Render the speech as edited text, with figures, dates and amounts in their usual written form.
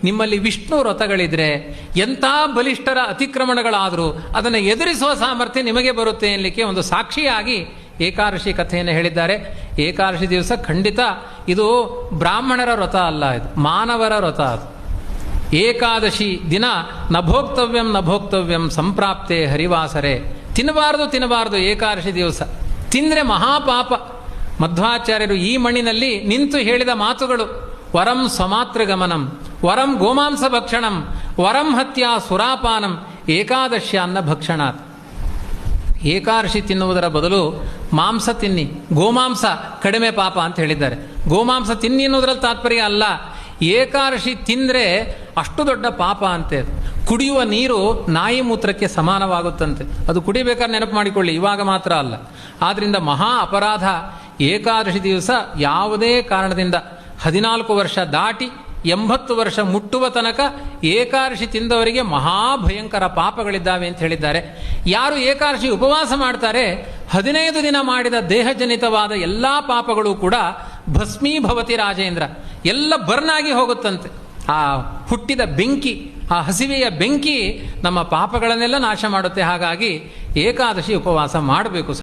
ನಿಮ್ಮಲ್ಲಿ ವಿಷ್ಣು ವ್ರತಗಳಿದ್ರೆ ಎಂಥ ಬಲಿಷ್ಠರ ಅತಿಕ್ರಮಣಗಳಾದರೂ ಅದನ್ನು ಎದುರಿಸುವ ಸಾಮರ್ಥ್ಯ ನಿಮಗೆ ಬರುತ್ತೆ ಎನ್ನಲಿಕ್ಕೆ ಒಂದು ಸಾಕ್ಷಿಯಾಗಿ ಏಕಾದಶಿ ಕಥೆಯನ್ನು ಹೇಳಿದ್ದಾರೆ. ಏಕಾದಶಿ ದಿವಸ ಖಂಡಿತ ಇದು ಬ್ರಾಹ್ಮಣರ ವ್ರತ ಅಲ್ಲ, ಇದು ಮಾನವರ ವ್ರತ. ಅದು ಏಕಾದಶಿ ದಿನ ನಭೋಕ್ತವ್ಯಂ ಸಂಪ್ರಾಪ್ತೆ ಹರಿವಾಸರೆ. ತಿನ್ನಬಾರದು ಏಕಾದಶಿ ದಿವಸ. ತಿಂದರೆ ಮಹಾಪಾಪ. ಮಧ್ವಾಚಾರ್ಯರು ಈ ಮಣ್ಣಿನಲ್ಲಿ ನಿಂತು ಹೇಳಿದ ಮಾತುಗಳು: ವರಂ ಸ್ವಮಾತೃಗಮನಂ, ವರಂ ಗೋಮಾಂಸ ಭಕ್ಷಣಂ, ವರಂ ಹತ್ಯಾ ಸುರಾಪಾನಂ, ಏಕಾದಶ್ಯಾನ್ನ ಭಕ್ಷಣಾತ್. ಏಕಾದಶಿ ತಿನ್ನುವುದರ ಬದಲು ಮಾಂಸ ತಿನ್ನಿ, ಗೋಮಾಂಸ ಕಡಿಮೆ ಪಾಪ ಅಂತ ಹೇಳಿದ್ದಾರೆ. ಗೋಮಾಂಸ ತಿನ್ನಿ ಅನ್ನೋದ್ರಲ್ಲಿ ತಾತ್ಪರ್ಯ ಅಲ್ಲ, ಏಕಾದಶಿ ತಿಂದರೆ ಅಷ್ಟು ದೊಡ್ಡ ಪಾಪ ಅಂತೆ. ಕುಡಿಯುವ ನೀರು ನಾಯಿ ಮೂತ್ರಕ್ಕೆ ಸಮಾನವಾಗುತ್ತಂತೆ. ಅದು ಕುಡಿಬೇಕಾದ್ರೆ ನೆನಪು ಮಾಡಿಕೊಳ್ಳಿ, ಇವಾಗ ಮಾತ್ರ ಅಲ್ಲ. ಆದ್ದರಿಂದ ಮಹಾ ಅಪರಾಧ. ಏಕಾದಶಿ ದಿವಸ ಯಾವುದೇ ಕಾರಣದಿಂದ 14 ವರ್ಷ ದಾಟಿ 80 ವರ್ಷ ಮುಟ್ಟುವ ತನಕ ಏಕಾದಶಿ ತಿಂದವರಿಗೆ ಮಹಾಭಯಂಕರ ಪಾಪಗಳಿದ್ದಾವೆ ಅಂತ ಹೇಳಿದ್ದಾರೆ. ಯಾರು ಏಕಾದಶಿ ಉಪವಾಸ ಮಾಡ್ತಾರೆ 15 ದಿನ ಮಾಡಿದ ದೇಹಜನಿತವಾದ ಎಲ್ಲ ಪಾಪಗಳು ಕೂಡ ಭಸ್ಮೀಭವತಿ ರಾಜೇಂದ್ರ, ಎಲ್ಲ ಬರ್ನಾಗಿ ಹೋಗುತ್ತಂತೆ. ಆ ಹುಟ್ಟಿದ ಬೆಂಕಿ, ಆ ಹಸಿವೆಯ ಬೆಂಕಿ ನಮ್ಮ ಪಾಪಗಳನ್ನೆಲ್ಲ ನಾಶ ಮಾಡುತ್ತೆ. ಹಾಗಾಗಿ ಏಕಾದಶಿ ಉಪವಾಸ ಮಾಡಬೇಕು.